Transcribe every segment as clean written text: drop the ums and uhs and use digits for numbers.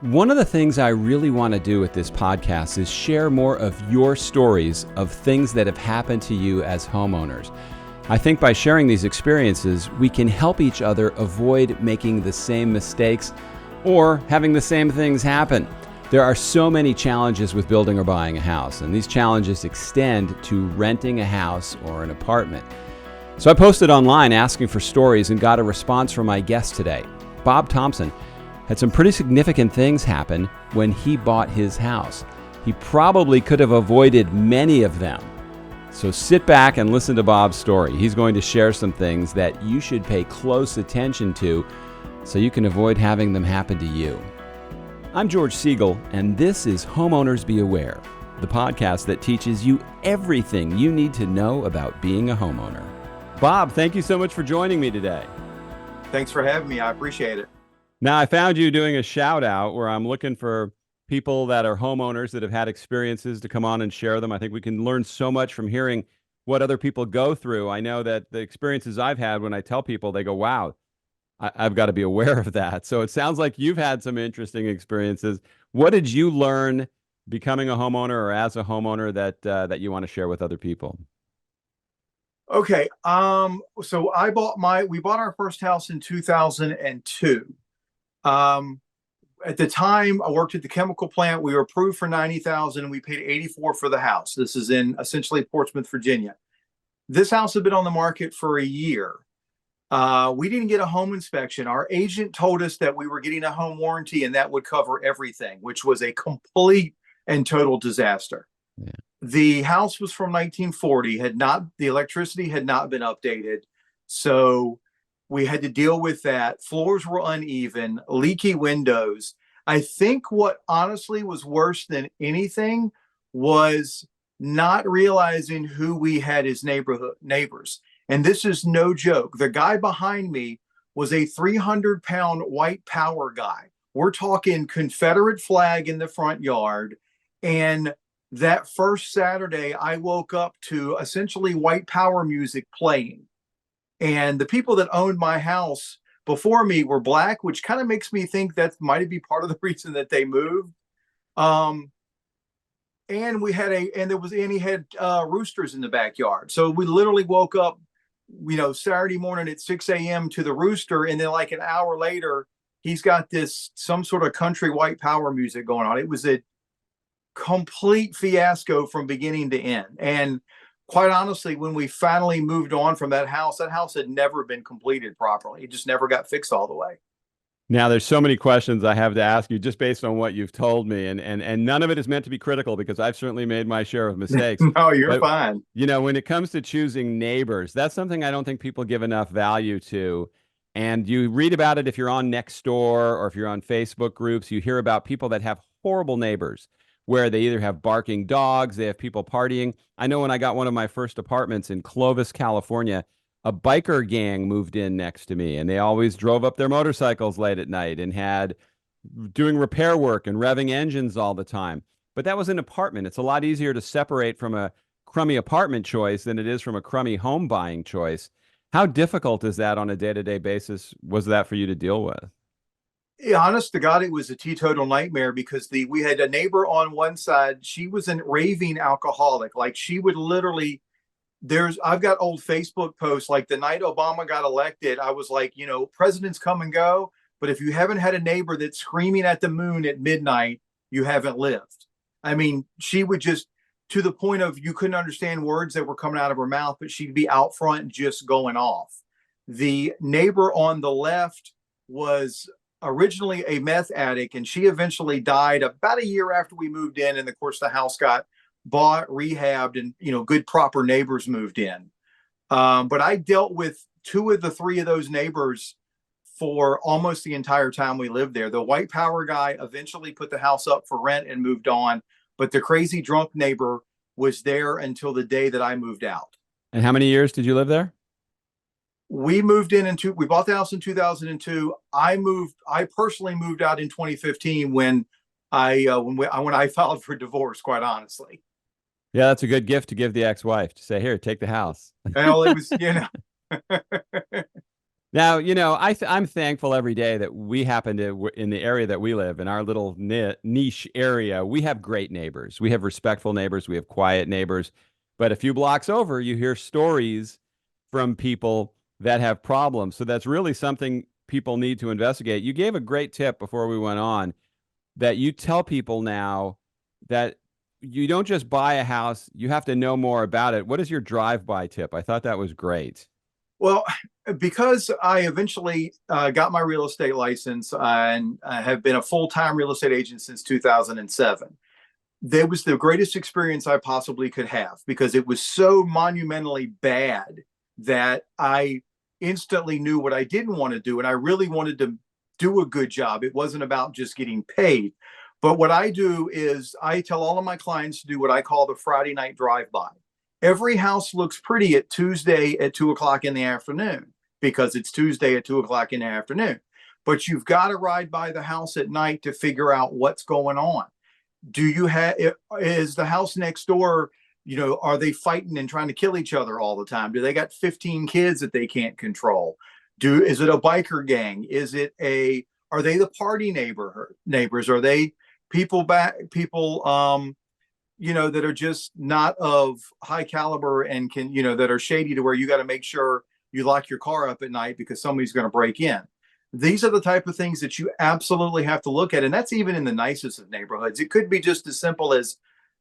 One of the things I really want to do with this podcast is share more of your stories of things that have happened to you as homeowners. I think by sharing these experiences, we can help each other avoid making the same mistakes or having the same things happen. There are so many challenges with building or buying a house, and these challenges extend to renting a house or an apartment. So I posted online asking for stories and got a response from my guest today. Bob Thompson had some pretty significant things happen when he bought his house. He probably could have avoided many of them. So sit back and listen to Bob's story. He's going to share some things that you should pay close attention to so you can avoid having them happen to you. I'm George Siegel, and this is Homeowners Be Aware, the podcast that teaches you everything you need to know about being a homeowner. Bob, thank you so much for joining me today. Thanks for having me. I appreciate it. Now, I found you doing a shout out where I'm looking for people that are homeowners that have had experiences to come on and share them. I think we can learn so much from hearing what other people go through. I know that the experiences I've had, when I tell people, they go, wow, I've got to be aware of that. So it sounds like you've had some interesting experiences. What did you learn becoming a homeowner or as a homeowner that you want to share with other people? Okay. So we bought our first house in 2002. At the time I worked at the chemical plant. We were approved for 90,000 and we paid 84 for the house. This is in essentially Portsmouth, Virginia. This house had been on the market for a year. We didn't get a home inspection. Our agent told us that we were getting a home warranty and that would cover everything, which was a complete and total disaster. Yeah. The house was from 1940, the electricity had not been updated. So we had to deal with that. Floors were uneven, leaky windows. I think what honestly was worse than anything was not realizing who we had as neighbors. And this is no joke. The guy behind me was a 300-pound white power guy. We're talking Confederate flag in the front yard. And that first Saturday, I woke up to essentially white power music playing. And the people that owned my he before me were black, which kind of makes me think that might be part of the reason that they moved. And he had roosters in the backyard. So we literally woke up, Saturday morning at 6 a.m. to the rooster. And then like an hour later, he's got some sort of country white power music going on. It was a complete fiasco from beginning to end. And quite honestly, when we finally moved on from that house had never been completed properly. It just never got fixed all the way. Now, there's so many questions I have to ask you just based on what you've told me, and none of it is meant to be critical because I've certainly made my share of mistakes. No, you're fine. When it comes to choosing neighbors, that's something I don't think people give enough value to. And you read about it if you're on Nextdoor or if you're on Facebook groups, you hear about people that have horrible neighbors where they either have barking dogs, they have people partying. I know when I got one of my first apartments in Clovis, California, a biker gang moved in next to me, and they always drove up their motorcycles late at night and had doing repair work and revving engines all the time. But that was an apartment. It's a lot easier to separate from a crummy apartment choice than it is from a crummy home buying choice. How difficult is that on a day-to-day basis? Was that for you to deal with? Yeah, honest to God, it was a teetotal nightmare because we had a neighbor on one side. She was a raving alcoholic. Like she would literally, I've got old Facebook posts, like the night Obama got elected, I was like, presidents come and go, but if you haven't had a neighbor that's screaming at the moon at midnight, you haven't lived. I mean, she would just, to the point of you couldn't understand words that were coming out of her mouth, but she'd be out front just going off. The neighbor on the left was originally a meth addict, and she eventually died about a year after we moved in. And of course, the house got bought, rehabbed, and good proper neighbors moved in. But I dealt with 2 of the 3 of those neighbors for almost the entire time we lived there. The white power guy eventually put the house up for rent and moved on, but the crazy drunk neighbor was there until the day that I moved out. And how many years did you live there? We bought the house in 2002. I personally moved out in 2015 when I filed for divorce, quite honestly. Yeah, that's a good gift to give the ex-wife, to say, here, take the house. Well, it was, Now, I'm thankful every day that we happen to, in the area that we live, in our little niche area, we have great neighbors. We have respectful neighbors. We have quiet neighbors. But a few blocks over, you hear stories from people that have problems. So that's really something people need to investigate. You gave a great tip before we went on that you tell people now that you don't just buy a house, you have to know more about it. What is your drive-by tip? I thought that was great. Well, because I eventually got my real estate license and I have been a full-time real estate agent since 2007, that was the greatest experience I possibly could have because it was so monumentally bad that I instantly knew what I didn't want to do. And I really wanted to do a good job. It wasn't about just getting paid. But what I do is I tell all of my clients to do what I call the Friday night drive-by. Every house looks pretty at Tuesday at 2 o'clock in the afternoon because it's Tuesday at 2 o'clock in the afternoon. But you've got to ride by the house at night to figure out what's going on. Do you have, is the house next door, are they fighting and trying to kill each other all the time? Do they got 15 kids that they can't control? Is it a biker gang? Are they the party neighbors? Are they people that are just not of high caliber and that are shady to where you got to make sure you lock your car up at night because somebody's going to break in. These are the type of things that you absolutely have to look at. And that's even in the nicest of neighborhoods. It could be just as simple as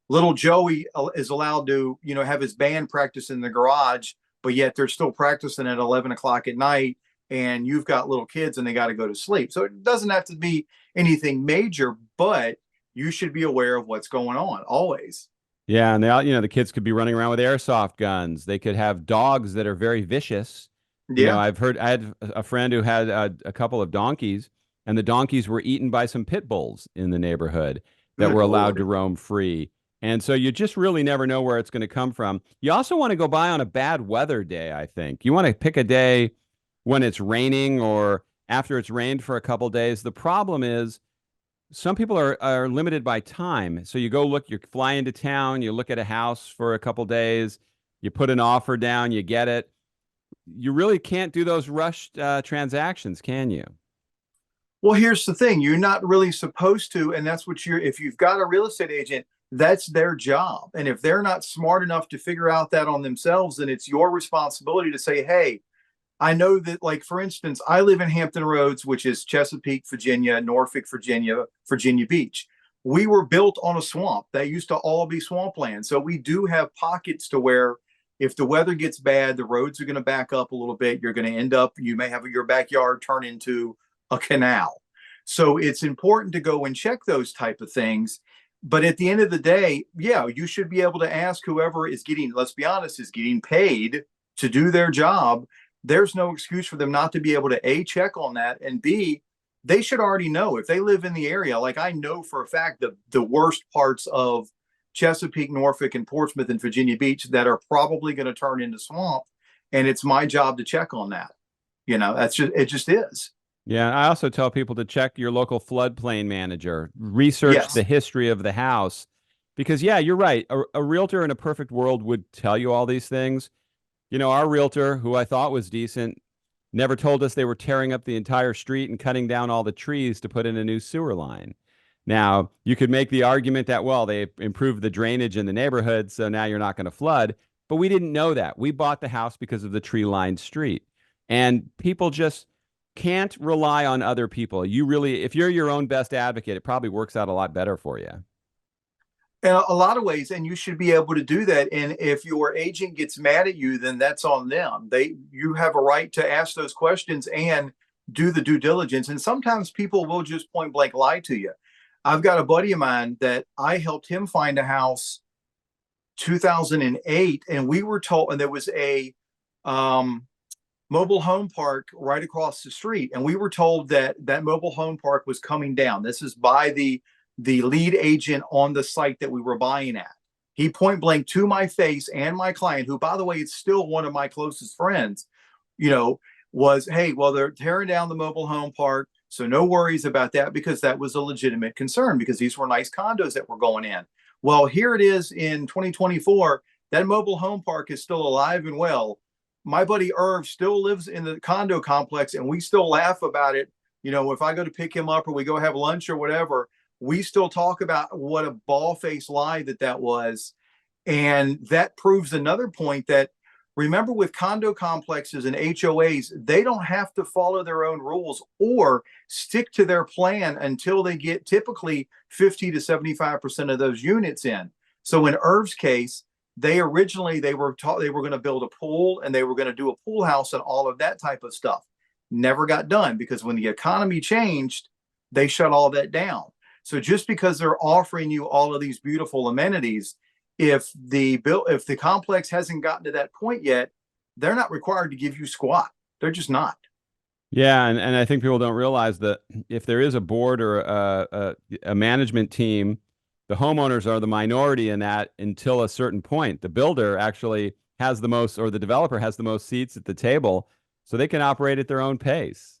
little Joey is allowed to, have his band practice in the garage, but yet they're still practicing at 11 o'clock at night and you've got little kids and they got to go to sleep. So it doesn't have to be anything major, but you should be aware of what's going on always. Yeah, and the kids could be running around with airsoft guns. They could have dogs that are very vicious. Yeah. I had a friend who had a couple of donkeys, and the donkeys were eaten by some pit bulls in the neighborhood that Good were allowed Lord. to roam free. And so you just really never know where it's going to come from. You also want to go by on a bad weather day, I think. You want to pick a day when it's raining or after it's rained for a couple days. The problem is some people are limited by time. So you fly into town, you look at a house for a couple days, you put an offer down, you get it. You really can't do those rushed transactions, can you? Well, here's the thing. You're not really supposed to, and that's what if you've got a real estate agent, that's their job. And if they're not smart enough to figure out that on themselves, then it's your responsibility to say, hey, I know that, like, for instance, I live in Hampton Roads, which is Chesapeake, Virginia, Norfolk, Virginia, Virginia Beach. We were built on a swamp. That used to all be swampland. So we do have pockets to where if the weather gets bad, the roads are going to back up a little bit. You're going to end up, you may have your backyard turn into a canal. So it's important to go and check those type of things. But at the end of the day, yeah, you should be able to ask whoever is getting, let's be honest, is getting paid to do their job. There's no excuse for them not to be able to A, check on that, and B, they should already know if they live in the area. Like, I know for a fact the worst parts of Chesapeake, Norfolk, and Portsmouth and Virginia Beach that are probably going to turn into swamp. And it's my job to check on that. It just is. Yeah, I also tell people to check your local floodplain manager, research the Yes. history of the house. Because, yeah, you're right. A realtor in a perfect world would tell you all these things. Our realtor, who I thought was decent, never told us they were tearing up the entire street and cutting down all the trees to put in a new sewer line. Now, you could make the argument that, well, they improved the drainage in the neighborhood, so now you're not going to flood. But we didn't know that. We bought the house because of the tree-lined street. And people just can't rely on other people. If you're your own best advocate, it probably works out a lot better for you. In a lot of ways, and you should be able to do that. And if your agent gets mad at you, then that's on them. You have a right to ask those questions and do the due diligence. And sometimes people will just point blank lie to you. I've got a buddy of mine that I helped him find a house 2008, and we were told, and there was a mobile home park right across the street, and we were told that that mobile home park was coming down. This is by the lead agent on the site that we were buying at. He point blank to my face and my client, who, by the way, is still one of my closest friends, was, hey, well, they're tearing down the mobile home park. So no worries about that, because that was a legitimate concern, because these were nice condos that were going in. Well, here it is in 2024. That mobile home park is still alive and well. my buddy Irv still lives in the condo complex, and we still laugh about it. If I go to pick him up or we go have lunch or whatever, we still talk about what a ball-faced lie that was. And that proves another point that, remember, with condo complexes and HOAs, they don't have to follow their own rules or stick to their plan until they get typically 50 to 75% of those units in. So in Irv's case, they were taught they were going to build a pool and they were going to do a pool house and all of that type of stuff. Never got done because when the economy changed, they shut all that down. So just because they're offering you all of these beautiful amenities, if the complex hasn't gotten to that point yet, they're not required to give you squat. They're just not. Yeah, and I think people don't realize that if there is a board or a management team, the homeowners are the minority in that until a certain point. The builder actually has the most, or the developer has the most seats at the table, so they can operate at their own pace.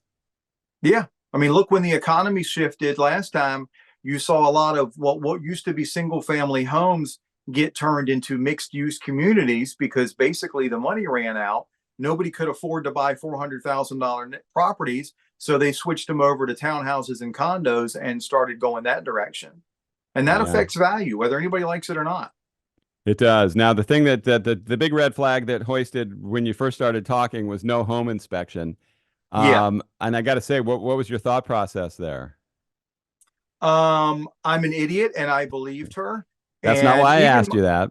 Yeah. I mean, look, when the economy shifted last time, you saw a lot of what used to be single family homes get turned into mixed use communities because basically the money ran out. Nobody could afford to buy $400,000 properties. So they switched them over to townhouses and condos and started going that direction. And that Yeah, affects value, whether anybody likes it or not. it does. Now, the thing that the big red flag that hoisted when you first started talking was no home inspection. Yeah. And I got to say, what was your thought process there? I'm an idiot and I believed her. That's not And why I even asked you that.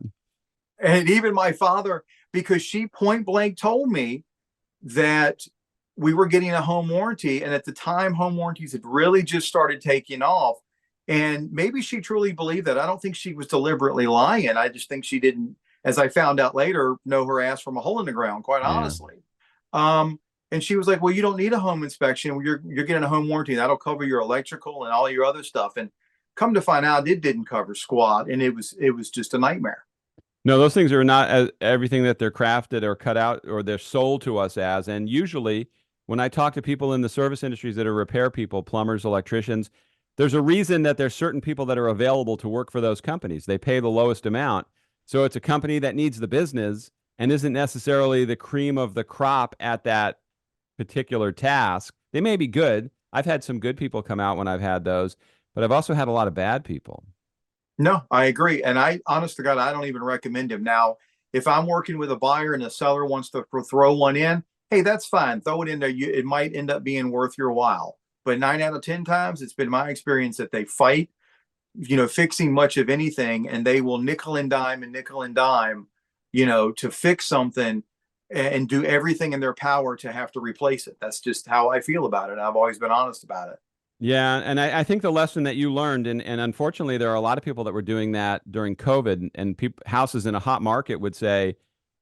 my father, because she point blank told me that we were getting a home warranty. And at the time, home warranties had really just started taking off. And maybe she truly believed that. I don't think she was deliberately lying. I just think she didn't, as I found out later, know her ass from a hole in the ground, quite Yeah. honestly. And she was like, well, you don't need a home inspection. You're getting a home warranty. That'll cover your electrical and all your other stuff. And come to find out, it didn't cover squat. And it was just a nightmare. No, those things are not everything that they're crafted or cut out or they're sold to us as. And usually, when I talk to people in the service industries that are repair people, plumbers, electricians, there's a reason that there's certain people that are available to work for those companies. They pay the lowest amount. So it's a company that needs the business and isn't necessarily the cream of the crop at that particular task. They may be good. I've had some good people come out when I've had those, but I've also had a lot of bad people. No, I agree. And I, honest to God, I don't even recommend him. Now, if I'm working with a buyer and the seller wants to throw one in, hey, that's fine. Throw it in there. It might end up being worth your while. But 9 out of 10 times, it's been my experience that they fight, fixing much of anything, and they will nickel and dime, to fix something and do everything in their power to have to replace it. That's just how I feel about it. I've always been honest about it. Yeah, and I think the lesson that you learned, and unfortunately, there are a lot of people that were doing that during COVID, and houses in a hot market would say,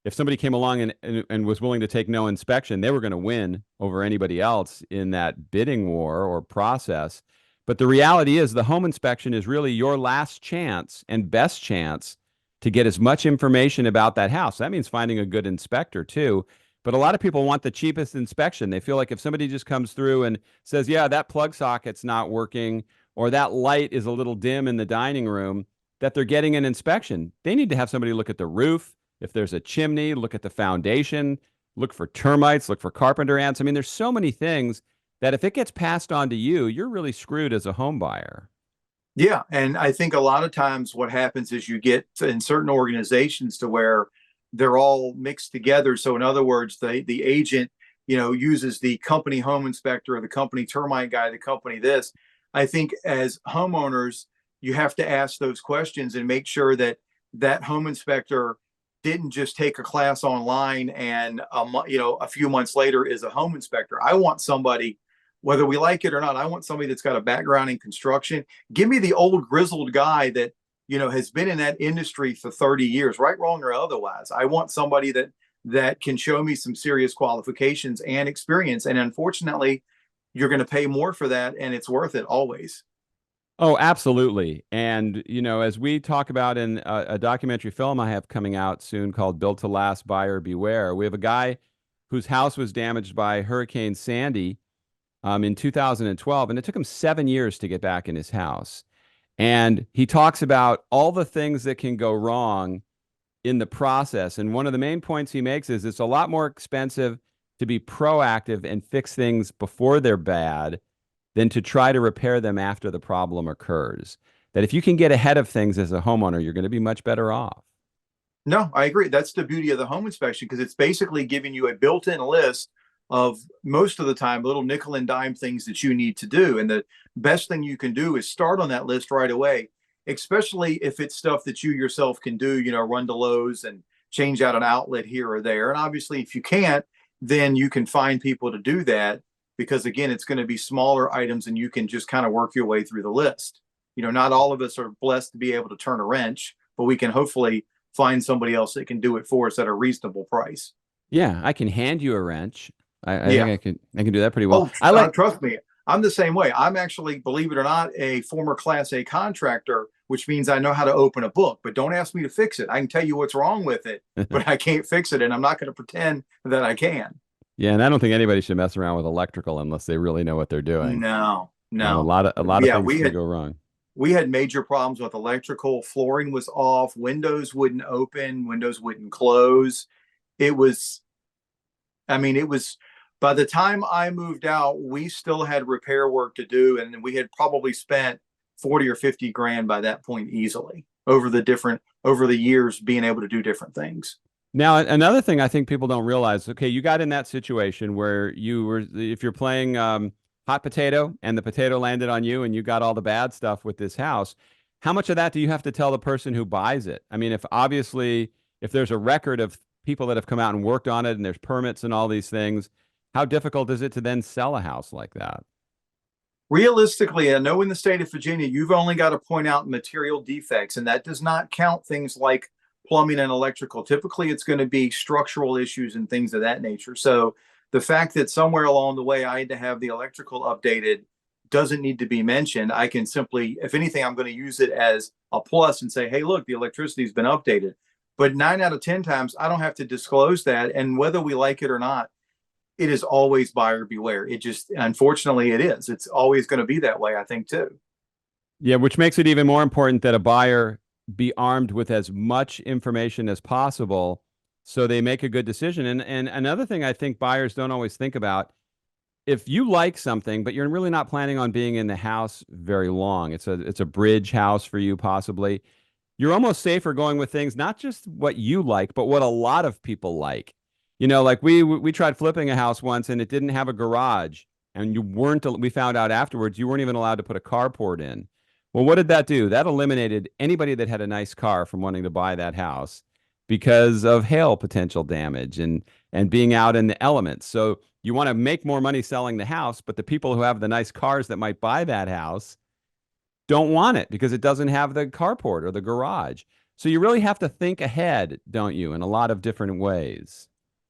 if somebody came along and was willing to take no inspection, they were going to win over anybody else in that bidding war or process. But the reality is, the home inspection is really your last chance and best chance to get as much information about that house. That means finding a good inspector too. But a lot of people want the cheapest inspection. They feel like if somebody just comes through and says, yeah, that plug socket's not working, or that light is a little dim in the dining room, that they're getting an inspection. They need to have somebody look at the roof. If there's a chimney, look at the foundation, look for termites, look for carpenter ants. I mean, there's so many things that if it gets passed on to you, you're really screwed as a home buyer. Yeah. And I think a lot of times what happens is you get in certain organizations to where they're all mixed together. So in other words, the agent, uses the company home inspector or the company termite guy, the company this. I think as homeowners, you have to ask those questions and make sure that that home inspector didn't just take a class online and a few months later is a home inspector. I want somebody, whether we like it or not, I want somebody that's got a background in construction. Give me the old grizzled guy that has been in that industry for 30 years, right, wrong, or otherwise. I want somebody that can show me some serious qualifications and experience. And unfortunately, you're going to pay more for that, and it's worth it always. Oh, absolutely. And, as we talk about in a documentary film I have coming out soon called Built to Last, Buyer Beware, we have a guy whose house was damaged by Hurricane Sandy in 2012, and it took him 7 years to get back in his house. And he talks about all the things that can go wrong in the process. And one of the main points he makes is it's a lot more expensive to be proactive and fix things before they're bad than to try to repair them after the problem occurs. That if you can get ahead of things as a homeowner, you're going to be much better off. No, I agree. That's the beauty of the home inspection because it's basically giving you a built-in list of most of the time little nickel and dime things that you need to do. And the best thing you can do is start on that list right away, especially if it's stuff that you yourself can do, run to Lowe's and change out an outlet here or there. And obviously, if you can't, then you can find people to do that because, again, it's going to be smaller items and you can just kind of work your way through the list. Not all of us are blessed to be able to turn a wrench, but we can hopefully find somebody else that can do it for us at a reasonable price. Yeah, I can hand you a wrench. I Yeah. think I can do that pretty well. Trust me, I'm the same way. I'm actually, believe it or not, a former Class A contractor, which means I know how to open a book, but don't ask me to fix it. I can tell you what's wrong with it, but I can't fix it, and I'm not going to pretend that I can. Yeah, and I don't think anybody should mess around with electrical unless they really know what they're doing. No. A lot of things can go wrong. We had major problems with electrical. Flooring was off. Windows wouldn't open. Windows wouldn't close. It was by the time I moved out, we still had repair work to do. And we had probably spent 40 or 50 grand by that point easily over the years being able to do different things. Now, another thing I think people don't realize, okay, you got in that situation where if you're playing hot potato and the potato landed on you and you got all the bad stuff with this house, how much of that do you have to tell the person who buys it? I mean, if there's a record of people that have come out and worked on it and there's permits and all these things, how difficult is it to then sell a house like that? Realistically, I know in the state of Virginia, you've only got to point out material defects, and that does not count things like plumbing and electrical. Typically, it's going to be structural issues and things of that nature. So the fact that somewhere along the way I had to have the electrical updated doesn't need to be mentioned. I can simply, if anything, I'm going to use it as a plus and say, hey, look, the electricity's been updated. But 9 out of 10 times, I don't have to disclose that. And whether we like it or not, it is always buyer beware. It just, unfortunately, it is. It's always going to be that way, I think, too. Yeah, which makes it even more important that a buyer be armed with as much information as possible so they make a good decision. And another thing I think buyers don't always think about, if you like something, but you're really not planning on being in the house very long, it's a bridge house for you possibly, you're almost safer going with things, not just what you like, but what a lot of people like. Like we tried flipping a house once and it didn't have a garage and we found out afterwards you weren't even allowed to put a carport in. Well, what did that do? That eliminated anybody that had a nice car from wanting to buy that house because of hail potential damage and being out in the elements. So you want to make more money selling the house, but the people who have the nice cars that might buy that house don't want it because it doesn't have the carport or the garage. So you really have to think ahead, don't you, in a lot of different ways.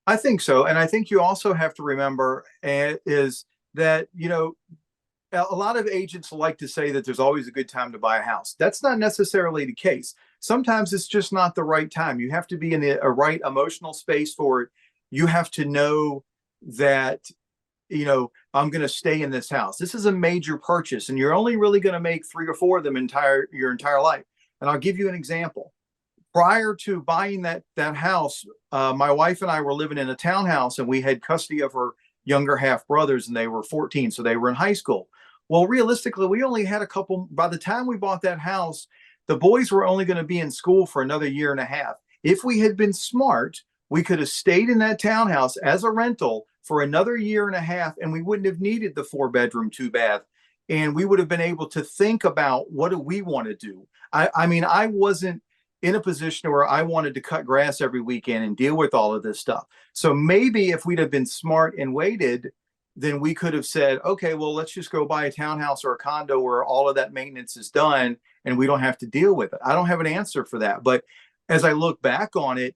I think so. And I think you also have to remember is that, a lot of agents like to say that there's always a good time to buy a house. That's not necessarily the case. Sometimes it's just not the right time. You have to be in a right emotional space for it. You have to know that, I'm going to stay in this house. This is a major purchase and you're only really going to make 3 or 4 of them your entire life. And I'll give you an example. Prior to buying that house, my wife and I were living in a townhouse and we had custody of her younger half brothers and they were 14. So they were in high school. Well, realistically, we only had a couple. By the time we bought that house, the boys were only going to be in school for another year and a half. If we had been smart, we could have stayed in that townhouse as a rental for another year and a half, and we wouldn't have needed the 4-bedroom, 2-bath. And we would have been able to think about what do we want to do. I mean, I wasn't in a position where I wanted to cut grass every weekend and deal with all of this stuff. So maybe if we'd have been smart and waited, then we could have said, okay, well, let's just go buy a townhouse or a condo where all of that maintenance is done and we don't have to deal with it. I don't have an answer for that. But as I look back on it,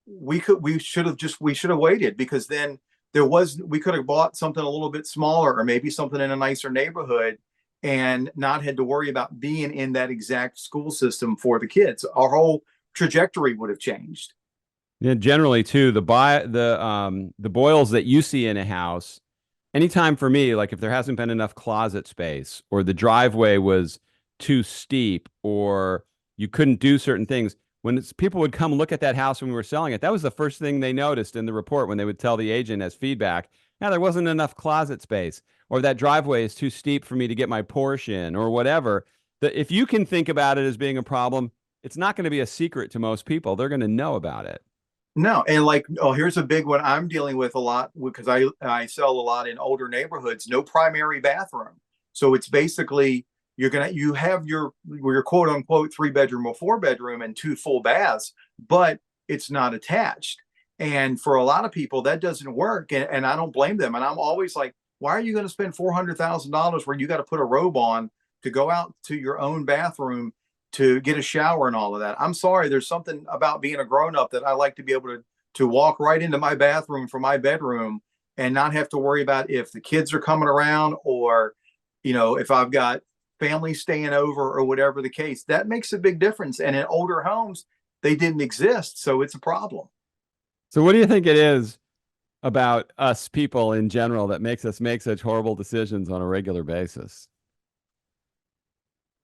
we should have waited because then we could have bought something a little bit smaller or maybe something in a nicer neighborhood and not had to worry about being in that exact school system for the kids. Our whole trajectory would have changed. Yeah, generally too, the boils that you see in a house, anytime for me, like if there hasn't been enough closet space or the driveway was too steep or you couldn't do certain things, when people would come look at that house when we were selling it, that was the first thing they noticed in the report when they would tell the agent as feedback. Now, there wasn't enough closet space, or that driveway is too steep for me to get my Porsche in, or whatever. If you can think about it as being a problem, it's not going to be a secret to most people. They're going to know about it. No, and like, oh, here's a big one I'm dealing with a lot because I sell a lot in older neighborhoods. No primary bathroom, so it's basically you have your quote unquote 3 bedroom or 4 bedroom and 2 full baths, but it's not attached. And for a lot of people, that doesn't work, and I don't blame them. And I'm always like, why are you going to spend $400,000 where you got to put a robe on to go out to your own bathroom to get a shower and all of that? I'm sorry, there's something about being a grown up that I like to be able to walk right into my bathroom from my bedroom and not have to worry about if the kids are coming around, or if I've got family staying over or whatever the case. That makes a big difference. And in older homes, they didn't exist, so it's a problem. So what do you think it is about us people in general that makes us make such horrible decisions on a regular basis?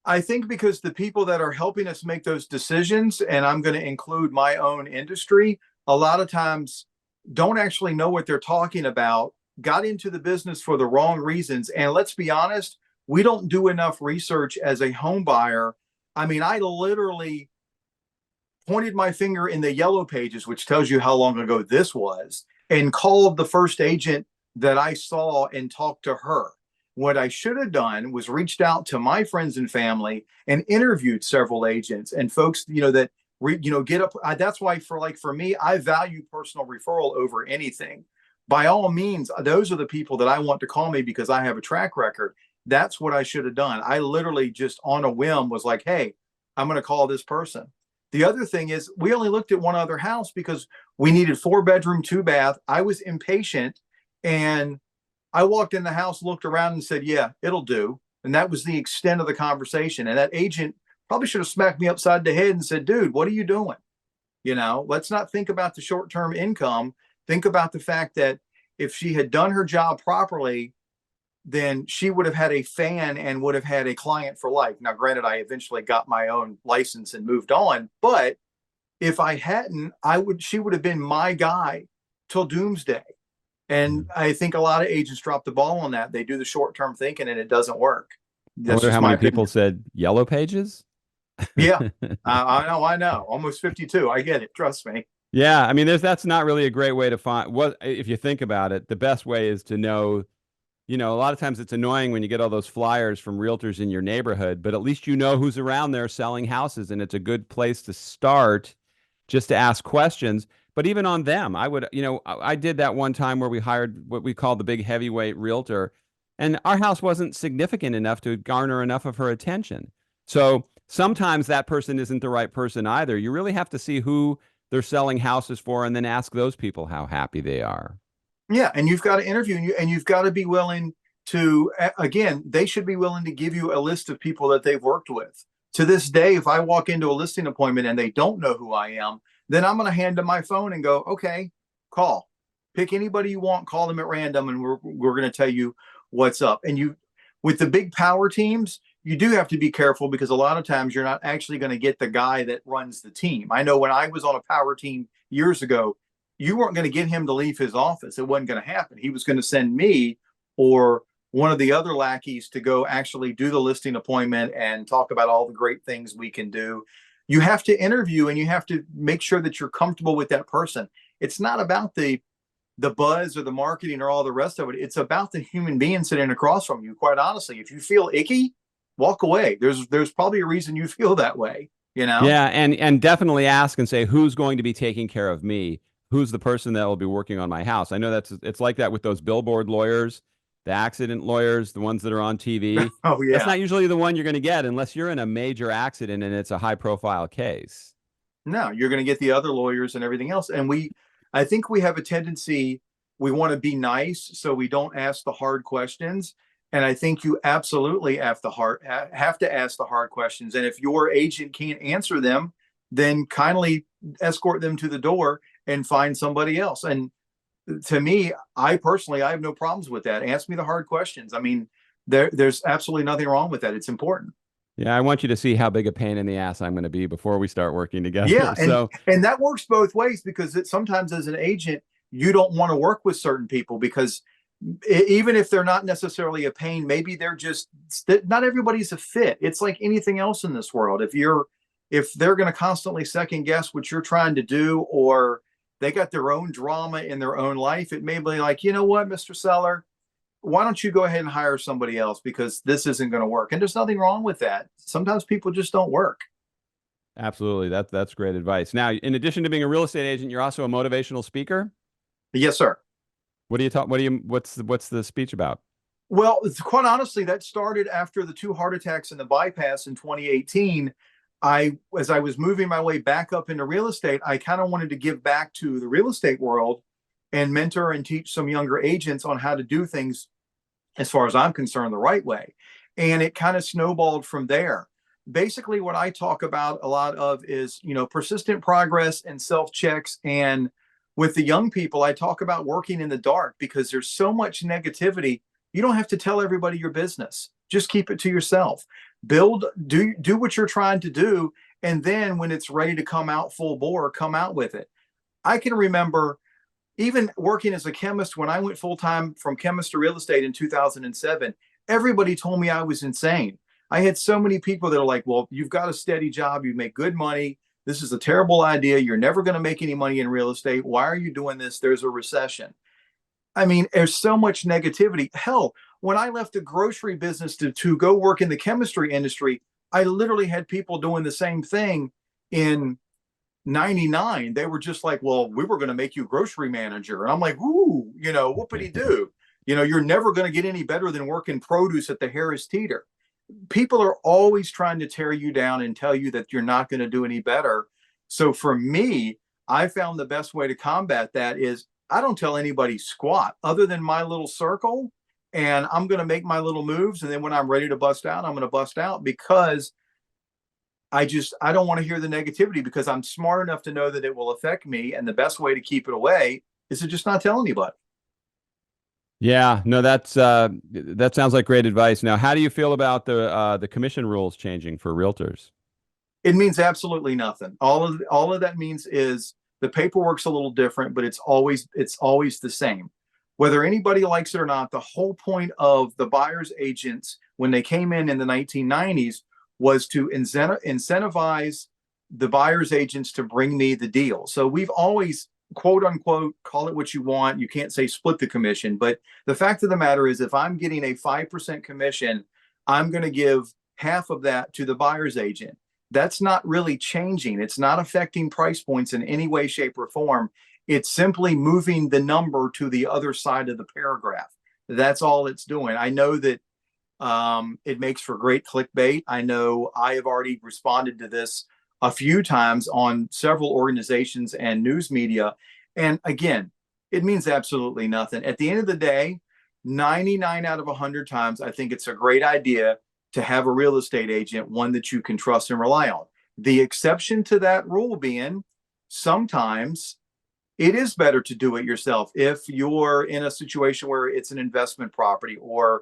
I think because the people that are helping us make those decisions, and I'm going to include my own industry, a lot of times don't actually know what they're talking about, got into the business for the wrong reasons. And let's be honest, we don't do enough research as a home buyer. I mean, I literally pointed my finger in the yellow pages, which tells you how long ago this was, and called the first agent that I saw and talked to her. What I should have done was reached out to my friends and family and interviewed several agents and folks, that get up. That's why for me, I value personal referral over anything. By all means, those are the people that I want to call me because I have a track record. That's what I should have done. I literally just on a whim was like, hey, I'm going to call this person. The other thing is we only looked at one other house because we needed 4 bedroom, 2 bath. I was impatient, and I walked in the house, looked around and said, yeah, it'll do. And that was the extent of the conversation. And that agent probably should have smacked me upside the head and said, dude, what are you doing? Let's not think about the short-term income. Think about the fact that if she had done her job properly, then she would have had a fan and would have had a client for life. Now, granted, I eventually got my own license and moved on, but if I hadn't, she would have been my guy till doomsday. And I think a lot of agents drop the ball on that. They do the short-term thinking and it doesn't work. I wonder how many people said yellow pages. Yeah, I know. Almost 52. I get it. Trust me. Yeah, I mean, that's not really a great way to find what, if you think about it. The best way is to know. A lot of times it's annoying when you get all those flyers from realtors in your neighborhood, but at least you know who's around there selling houses, and it's a good place to start just to ask questions. But even on them, I did that one time where we hired what we call the big heavyweight realtor, and our house wasn't significant enough to garner enough of her attention. So sometimes that person isn't the right person either. You really have to see who they're selling houses for and then ask those people how happy they are. Yeah, and you've got to interview, and you've got to be willing to, again, they should be willing to give you a list of people that they've worked with. To this day, if I walk into a listing appointment and they don't know who I am, then I'm going to hand them my phone and go, okay, call. Pick anybody you want, call them at random, and we're going to tell you what's up. And with the big power teams, you do have to be careful because a lot of times you're not actually going to get the guy that runs the team. I know when I was on a power team years ago, you weren't going to get him to leave his office. It wasn't going to happen. He was going to send me or one of the other lackeys to go actually do the listing appointment and talk about all the great things we can do. You have to interview and you have to make sure that you're comfortable with that person. It's not about the buzz or the marketing or all the rest of it. It's about the human being sitting across from you. Quite honestly, if you feel icky, walk away. There's probably a reason you feel that way, Yeah, and definitely ask and say, who's going to be taking care of me? Who's the person that will be working on my house? I know it's like that with those billboard lawyers, the accident lawyers, the ones that are on TV. Oh, yeah. That's not usually the one you're going to get unless you're in a major accident and it's a high profile case. No, you're going to get the other lawyers and everything else. And I think we have a tendency, we want to be nice, so we don't ask the hard questions. And I think you absolutely have to ask the hard questions. And if your agent can't answer them, then kindly escort them to the door and find somebody else. And to me, I have no problems with that. Ask me the hard questions. I mean, there's absolutely nothing wrong with that. It's important. Yeah, I want you to see how big a pain in the ass I'm going to be before we start working Yeah, together. and So, and that works both ways because sometimes as an agent, you don't want to work with certain people because even if they're not necessarily a pain, maybe they're just not everybody's a fit. It's like anything else in this world. If they're going to constantly second guess what you're trying to do, or they got their own drama in their own life, it may be like, you know what, Mr. Seller, why don't you go ahead and hire somebody else because this isn't going to work. And there's nothing wrong with that. Sometimes people just don't work. absolutely, that's great advice. Now, in addition to being a real estate agent, you're also a motivational speaker. Yes, sir. What do you talk? What do you? What's the speech about? Well, quite honestly, that started after the two heart attacks and the bypass in 2018. As I was moving my way back up into real estate, I kind of wanted to give back to the real estate world and mentor and teach some younger agents on how to do things, as far as I'm concerned, the right way. And it kind of snowballed from there. Basically, what I talk about a lot of is, persistent progress and self checks. And with the young people, I talk about working in the dark because there's so much negativity. You don't have to tell everybody your business. Just keep it to yourself. Do what you're trying to do. And then when it's ready to come out full bore, come out with it. I can remember even working as a chemist when I went full time from chemist to real estate in 2007, everybody told me I was insane. I had so many people that are like, well, you've got a steady job, you make good money. This is a terrible idea. You're never going to make any money in real estate. Why are you doing this? There's a recession. I mean, there's so much negativity. Hell, when I left the grocery business to go work in the chemistry industry, I literally had people doing the same thing in 99. They were just like, well, we were going to make you grocery manager. And I'm like, ooh, whoopity do. You're never going to get any better than working produce at the Harris Teeter. People are always trying to tear you down and tell you that you're not going to do any better. So for me, I found the best way to combat that is I don't tell anybody squat other than my little circle. And I'm going to make my little moves. And then when I'm ready to bust out, I'm going to bust out because I don't want to hear the negativity because I'm smart enough to know that it will affect me. And the best way to keep it away is to just not tell anybody. Yeah, no, that sounds like great advice. Now, how do you feel about the commission rules changing for realtors? It means absolutely nothing. All of that means is the paperwork's a little different, but it's always the same. Whether anybody likes it or not, the whole point of the buyer's agents when they came in the 1990s was to incentivize the buyer's agents to bring me the deal. So we've always, quote unquote, call it what you want. You can't say split the commission, but the fact of the matter is if I'm getting a 5% commission, I'm going to give half of that to the buyer's agent. That's not really changing. It's not affecting price points in any way, shape, or form. It's simply moving the number to the other side of the paragraph. That's all it's doing. I know that it makes for great clickbait. I know I have already responded to this a few times on several organizations and news media. And again, it means absolutely nothing. At the end of the day, 99 out of 100 times, I think it's a great idea to have a real estate agent, one that you can trust and rely on. The exception to that rule being sometimes it is better to do it yourself if you're in a situation where it's an investment property or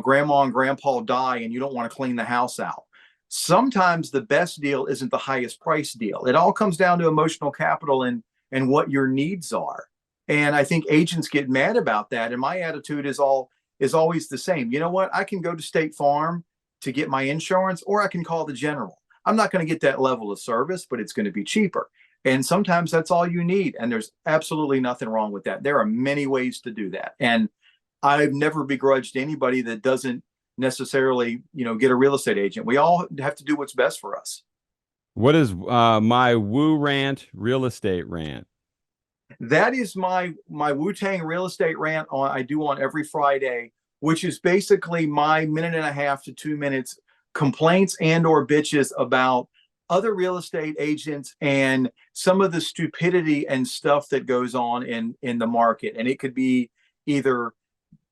grandma and grandpa die and you don't want to clean the house out. Sometimes the best deal isn't the highest price deal. It all comes down to emotional capital and what your needs are. And I think agents get mad about that. And my attitude is always the same. You know what? I can go to State Farm to get my insurance, or I can call the general. I'm not going to get that level of service, but it's going to be cheaper. And sometimes that's all you need. And there's absolutely nothing wrong with that. There are many ways to do that. And I've never begrudged anybody that doesn't necessarily, get a real estate agent. We all have to do what's best for us. What is my Woo Rant real estate rant? That is my Wu-Tang real estate rant I do on every Friday, which is basically my minute and a half to 2 minutes complaints and or bitches about other real estate agents and some of the stupidity and stuff that goes on in the market. And it could be either,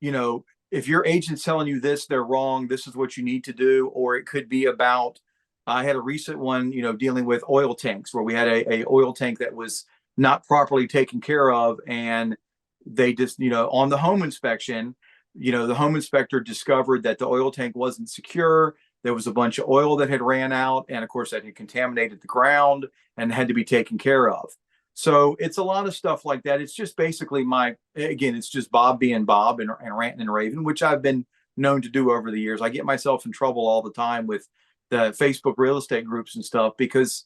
if your agent's telling you this, they're wrong, this is what you need to do. Or it could be about, I had a recent one, dealing with oil tanks where we had a oil tank that was not properly taken care of. And they just, on the home inspection, the home inspector discovered that the oil tank wasn't secure. There was a bunch of oil that had ran out, and of course that had contaminated the ground and had to be taken care of. So it's a lot of stuff like that. It's just basically it's just Bob being Bob and ranting and raving, which I've been known to do over the years. I get myself in trouble all the time with the Facebook real estate groups and stuff because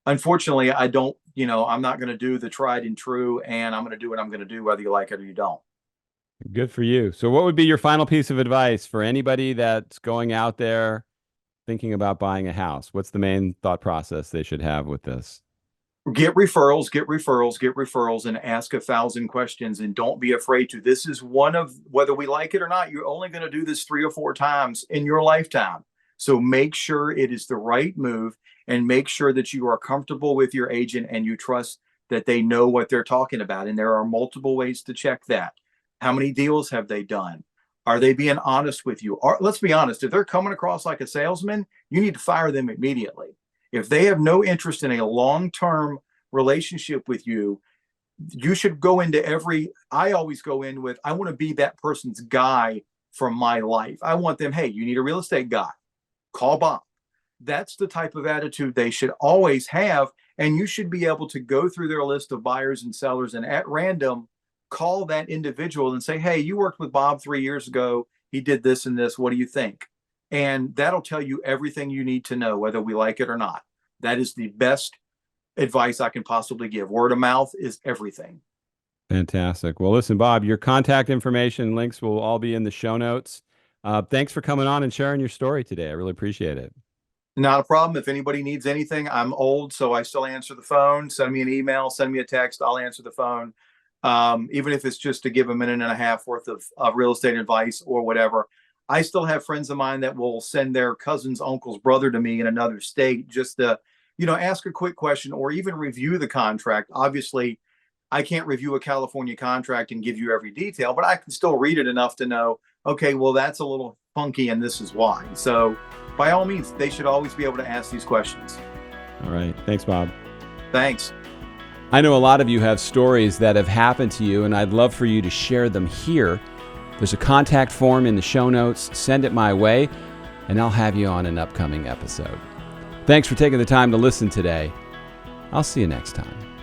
unfortunately I'm not going to do the tried and true, and I'm going to do what I'm going to do, whether you like it or you don't. Good for you. So what would be your final piece of advice for anybody that's going out there thinking about buying a house? What's the main thought process they should have with this? Get referrals, get referrals, get referrals, and ask 1,000 questions. And don't be afraid to. This is one of, whether we like it or not, you're only going to do this 3 or 4 times in your lifetime. So make sure it is the right move, and make sure that you are comfortable with your agent and you trust that they know what they're talking about. And there are multiple ways to check that. How many deals have they done? Are they being honest with you? Let's be honest, if they're coming across like a salesman, you need to fire them immediately. If they have no interest in a long-term relationship with you, you should go into I always go in with, I want to be that person's guy from my life. I want them, hey, you need a real estate guy, call Bob. That's the type of attitude they should always have. And you should be able to go through their list of buyers and sellers and at random call that individual and say, hey, you worked with Bob 3 years ago. He did this and this. What do you think? And that'll tell you everything you need to know, whether we like it or not. That is the best advice I can possibly give. Word of mouth is everything. Fantastic. Well, listen, Bob, your contact information links will all be in the show notes. Thanks for coming on and sharing your story today. I really appreciate it. Not a problem. If anybody needs anything, I'm old, so I still answer the phone. Send me an email, send me a text. I'll answer the phone. Even if it's just to give a minute and a half worth of real estate advice or whatever. I still have friends of mine that will send their cousin's uncle's brother to me in another state just to, ask a quick question or even review the contract. Obviously, I can't review a California contract and give you every detail, but I can still read it enough to know, okay, well, that's a little funky and this is why. So by all means, they should always be able to ask these questions. All right. Thanks, Bob. Thanks. I know a lot of you have stories that have happened to you, and I'd love for you to share them here. There's a contact form in the show notes. Send it my way, and I'll have you on an upcoming episode. Thanks for taking the time to listen today. I'll see you next time.